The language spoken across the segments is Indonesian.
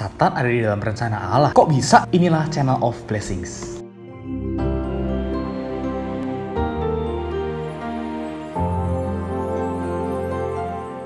Satan ada di dalam rencana Allah. Kok bisa? Inilah Channel of Blessings.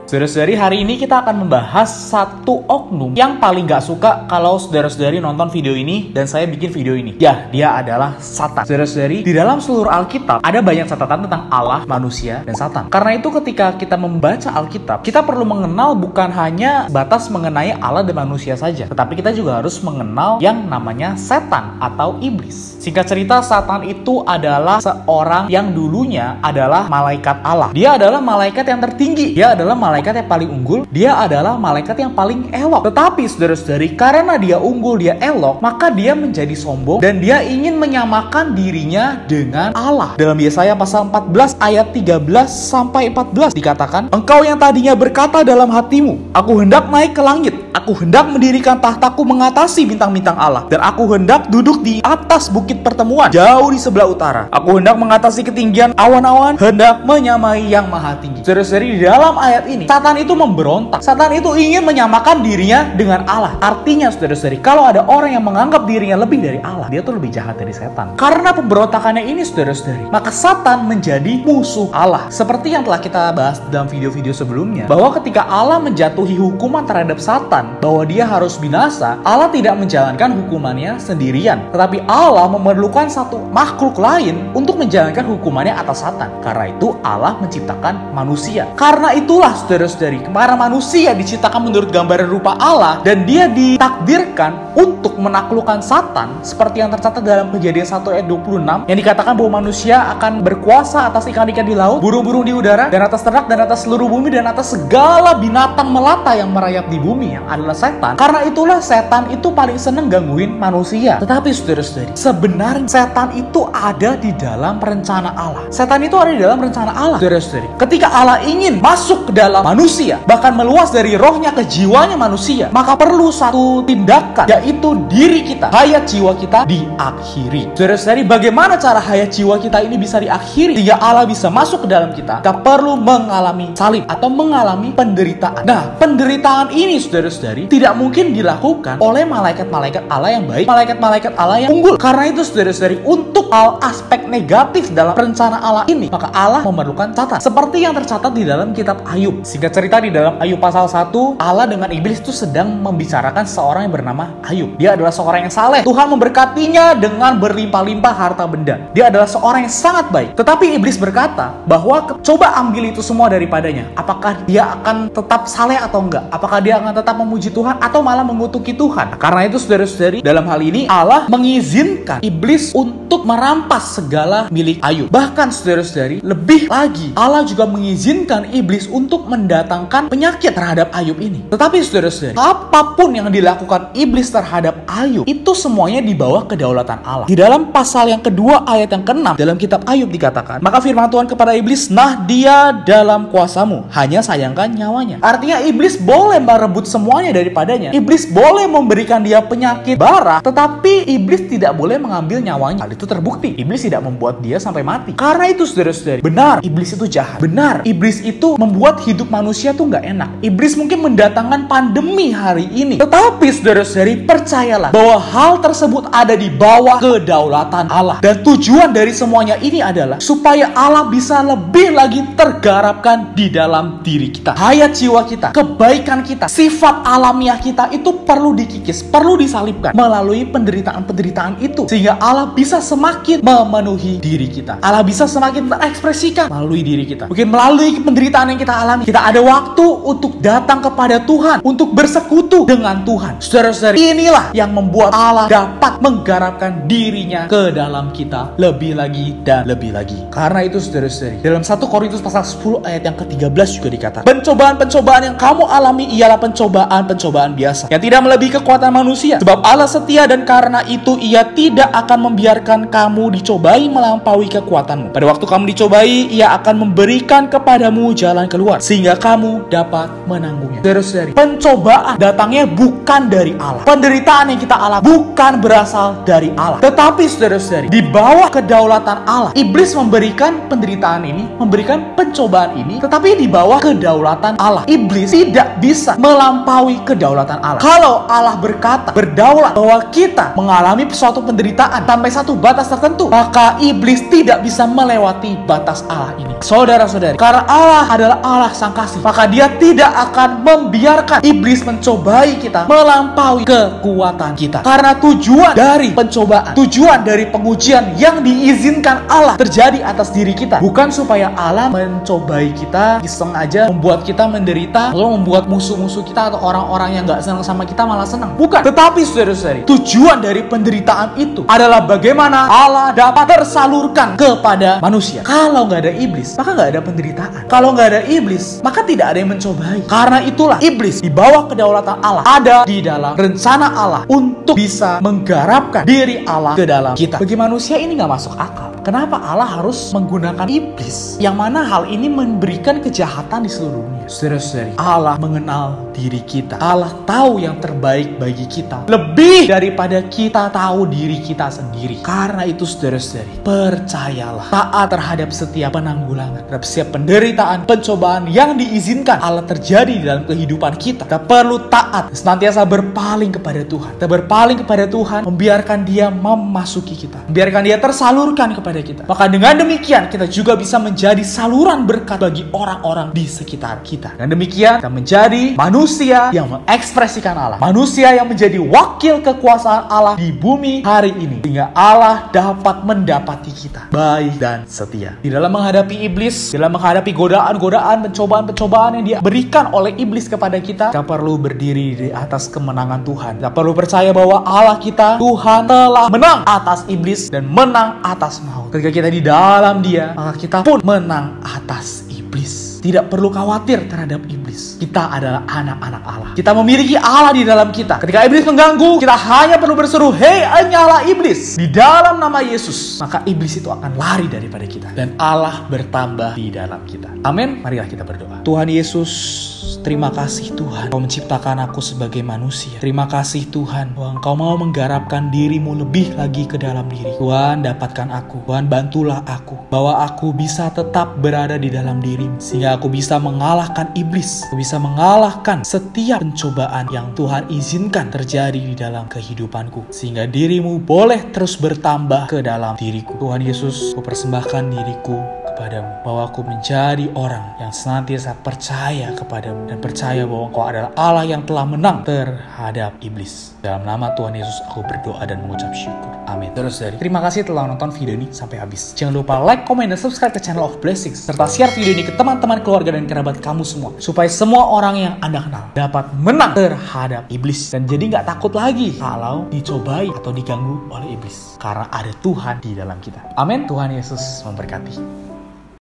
Saudara-saudari, hari ini kita akan membahas satu oknum yang paling gak suka kalau saudara-saudari nonton video ini dan saya bikin video ini. Ya, dia adalah Satan. Saudara-saudari, di dalam seluruh Alkitab ada banyak catatan tentang Allah, manusia, dan Satan. Karena itu ketika kita membaca Alkitab, kita perlu mengenal bukan hanya batas mengenai Allah dan manusia saja, tetapi kita juga harus mengenal yang namanya setan atau iblis. Singkat cerita, Satan itu adalah seorang yang dulunya adalah malaikat Allah. Dia adalah malaikat yang tertinggi. Dia adalah malaikat yang paling unggul. Dia adalah malaikat yang paling elok. Tetapi saudara-saudari, karena dia unggul, dia elok, maka dia menjadi sombong dan dia ingin menyamakan dirinya dengan Allah. Dalam Yesaya pasal 14 ayat 13-14 dikatakan, "Engkau yang tadinya berkata dalam hatimu, aku hendak naik ke langit, aku hendak mendirikan tahtaku mengatasi bintang-bintang Allah, dan aku hendak duduk di atas bukit pertemuan jauh di sebelah utara. Aku hendak mengatasi ketinggian awan-awan, hendak menyamai yang maha tinggi." Saudara-saudari, di dalam ayat ini Satan itu memberontak. Satan itu ingin menyamakan dirinya dengan Allah. Artinya saudara-saudari, kalau ada orang yang menganggap dirinya lebih dari Allah, dia tuh lebih jahat dari setan. Karena pemberontakannya ini saudara-saudari, maka Satan menjadi musuh Allah. Seperti yang telah kita bahas dalam video-video sebelumnya, bahwa ketika Allah menjatuhi hukuman terhadap Satan, bahwa dia harus binasa, Allah tidak menjalankan hukumannya sendirian, tetapi Allah memerlukan satu makhluk lain untuk menjalankan hukumannya atas Satan. Karena itu Allah menciptakan manusia. Karena itulah saudara-saudari, para manusia diciptakan menurut gambaran rupa Allah dan dia ditakdirkan untuk menaklukkan Satan, seperti yang tercatat dalam Kejadian 1 ayat 26 yang dikatakan bahwa manusia akan berkuasa atas ikan-ikan di laut, burung-burung di udara, dan atas ternak, dan atas seluruh bumi, dan atas segala binatang melata yang merayap di bumi, yang adalah setan. Karena itulah setan itu paling seneng gangguin manusia. Tetapi saudara-saudari, sebenarnya setan itu ada di dalam rencana Allah. Setan itu ada di dalam rencana Allah. Saudara-saudari, ketika Allah ingin masuk ke dalam manusia, bahkan meluas dari rohnya ke jiwanya manusia, maka perlu satu tindakan, yaitu diri kita, hayat jiwa kita diakhiri. Saudara-saudari, bagaimana cara hayat jiwa kita ini bisa diakhiri sehingga Allah bisa masuk ke dalam kita? Kita perlu mengalami salib atau mengalami penderitaan. Nah, penderitaan ini saudara-saudari tidak mungkin dilakukan oleh malaikat-malaikat Allah yang baik, malaikat-malaikat Allah yang unggul. Karena itu saudara-saudari, untuk hal aspek negatif dalam rencana Allah ini, maka Allah memerlukan Satan. Seperti yang tercatat di dalam kitab Ayub. Singkat cerita, di dalam Ayub pasal 1, Allah dengan iblis itu sedang membicarakan seorang yang bernama Ayub. Dia adalah seorang yang saleh. Tuhan memberkatinya dengan berlimpah-limpah harta benda. Dia adalah seorang yang sangat baik. Tetapi iblis berkata bahwa coba ambil itu semua daripadanya. Apakah dia akan tetap saleh atau enggak? Apakah dia akan tetap memuji Tuhan atau malah mengutuki Tuhan? Karena itu saudara-saudari, dalam hal ini Allah mengizinkan iblis untuk merampas segala milik Ayub. Bahkan saudara-saudari, lebih lagi Allah juga mengizinkan iblis untuk mendatangkan penyakit terhadap Ayub ini. Tetapi saudara-saudari, apapun yang dilakukan iblis terhadap Ayub, itu semuanya di bawah kedaulatan Allah. Di dalam pasal yang kedua ayat yang ke-6 dalam kitab Ayub dikatakan, "Maka firman Tuhan kepada iblis, nah dia dalam kuasamu, hanya sayangkan nyawanya." Artinya iblis boleh merebut semuanya daripadanya. Iblis boleh memberikan dia penyakit bara, tetapi iblis tidak boleh mengambil nyawanya. Hal itu terbukti. Iblis tidak membuat dia sampai mati. Karena itu saudara-saudari, benar iblis itu jahat. Benar iblis itu membuat hidup manusia tuh nggak enak. Iblis mungkin mendatangkan pandemi hari ini. Tetapi saudara-saudari, percayalah bahwa hal tersebut ada di bawah kedaulatan Allah. Dan tujuan dari semuanya ini adalah supaya Allah bisa lebih lagi tergarapkan di dalam diri kita. Hayat jiwa kita, kebaikan kita, sifat alamiah kita itu perlu dikikis, perlu disalibkan melalui penderitaan-penderitaan itu. Sehingga Allah bisa semakin memenuhi diri kita. Allah bisa semakin terekspresikan melalui diri kita. Mungkin melalui penderitaan yang kita alami, kita ada waktu untuk datang kepada Tuhan, untuk bersekutu dengan Tuhan. Saudara-saudari, inilah yang membuat Allah dapat menggarapkan dirinya ke dalam kita lebih lagi dan lebih lagi. Karena itu saudara-saudari, dalam 1 Korintus pasal 10 ayat yang ke-13 juga dikatakan, "Pencobaan-pencobaan yang kamu alami ialah pencobaan-pencobaan biasa, yang tidak melebihi kekuatan manusia. Sebab Allah setia dan karena itu Ia tidak akan membiarkan kamu kamu dicobai melampaui kekuatanmu. Pada waktu kamu dicobai, Ia akan memberikan kepadamu jalan keluar sehingga kamu dapat menanggungnya. Saudara-saudari, pencobaan datangnya bukan dari Allah. Penderitaan yang kita alami bukan berasal dari Allah. Tetapi saudara-saudari, di bawah kedaulatan Allah, iblis memberikan penderitaan ini, memberikan pencobaan ini, tetapi di bawah kedaulatan Allah. Iblis tidak bisa melampaui kedaulatan Allah. Kalau Allah berkata, berdaulat, bahwa kita mengalami suatu penderitaan sampai satu batas tertentu, maka iblis tidak bisa melewati batas Allah ini. Saudara-saudari, karena Allah adalah Allah sang kasih, maka Dia tidak akan membiarkan iblis mencobai kita melampaui kekuatan kita. Karena tujuan dari pencobaan, tujuan dari pengujian yang diizinkan Allah terjadi atas diri kita, bukan supaya Allah mencobai kita iseng aja, membuat kita menderita, lalu membuat musuh-musuh kita atau orang-orang yang gak senang sama kita malah senang. Bukan. Tetapi saudara-saudari, tujuan dari penderitaan itu adalah bagaimana Allah dapat tersalurkan kepada manusia. Kalau nggak ada iblis, maka nggak ada penderitaan. Kalau nggak ada iblis, maka tidak ada yang mencobai. Karena itulah iblis di bawah kedaulatan Allah ada di dalam rencana Allah untuk bisa menggarapkan diri Allah ke dalam kita. Bagi manusia ini nggak masuk akal. Kenapa Allah harus menggunakan iblis? Yang mana hal ini memberikan kejahatan di seluruh dunia. Saudara-saudari, Allah mengenal diri kita. Allah tahu yang terbaik bagi kita, lebih daripada kita tahu diri kita sendiri. Karena itu saudara-saudari, percayalah, taat terhadap setiap penanggulangan, terhadap setiap penderitaan, pencobaan yang diizinkan Allah terjadi di dalam kehidupan kita. Kita perlu taat, senantiasa berpaling kepada Tuhan. Kita berpaling kepada Tuhan, membiarkan Dia memasuki kita, membiarkan Dia tersalurkan kepada kita. Maka dengan demikian kita juga bisa menjadi saluran berkat bagi orang-orang di sekitar kita. Dan demikian kita menjadi manusia yang mengekspresikan Allah, manusia yang menjadi wakil kekuasaan Allah di bumi hari ini, sehingga Allah dapat mendapati kita baik dan setia. Di dalam menghadapi iblis, dalam menghadapi godaan-godaan, pencobaan-pencobaan yang diberikan oleh iblis kepada kita perlu berdiri di atas kemenangan Tuhan. Kita perlu percaya bahwa Allah kita, Tuhan, telah menang atas iblis dan menang atas maut. Ketika kita di dalam Dia, maka kita pun menang atas iblis. Tidak perlu khawatir terhadap iblis. Kita adalah anak-anak Allah. Kita memiliki Allah di dalam kita. Ketika iblis mengganggu, kita hanya perlu berseru, "Hei, nyala iblis!" Di dalam nama Yesus, maka iblis itu akan lari daripada kita. Dan Allah bertambah di dalam kita. Amin. Marilah kita berdoa. Tuhan Yesus, terima kasih Tuhan, Kau menciptakan aku sebagai manusia. Terima kasih Tuhan, bahwa Engkau mau menggarapkan diri-Mu lebih lagi ke dalam diri. Tuhan, dapatkan aku. Tuhan, bantulah aku, bahwa aku bisa tetap berada di dalam diri-Mu, sehingga aku bisa mengalahkan iblis. Aku bisa mengalahkan setiap pencobaan yang Tuhan izinkan terjadi di dalam kehidupanku, sehingga diri-Mu boleh terus bertambah ke dalam diriku. Tuhan Yesus, Ku persembahkan diriku kepadamu, bahwa aku menjadi orang yang senantiasa percaya kepadamu dan percaya bahwa Engkau adalah Allah yang telah menang terhadap iblis. Dalam nama Tuhan Yesus aku berdoa dan mengucap syukur. Amin. Terima kasih telah menonton video ini sampai habis. Jangan lupa like, komen, dan subscribe ke channel of Blessings, serta share video ini ke teman-teman, keluarga, dan kerabat kamu semua, supaya semua orang yang Anda kenal dapat menang terhadap iblis dan jadi nggak takut lagi kalau dicobai atau diganggu oleh iblis, karena ada Tuhan di dalam kita. Amin. Tuhan Yesus memberkati.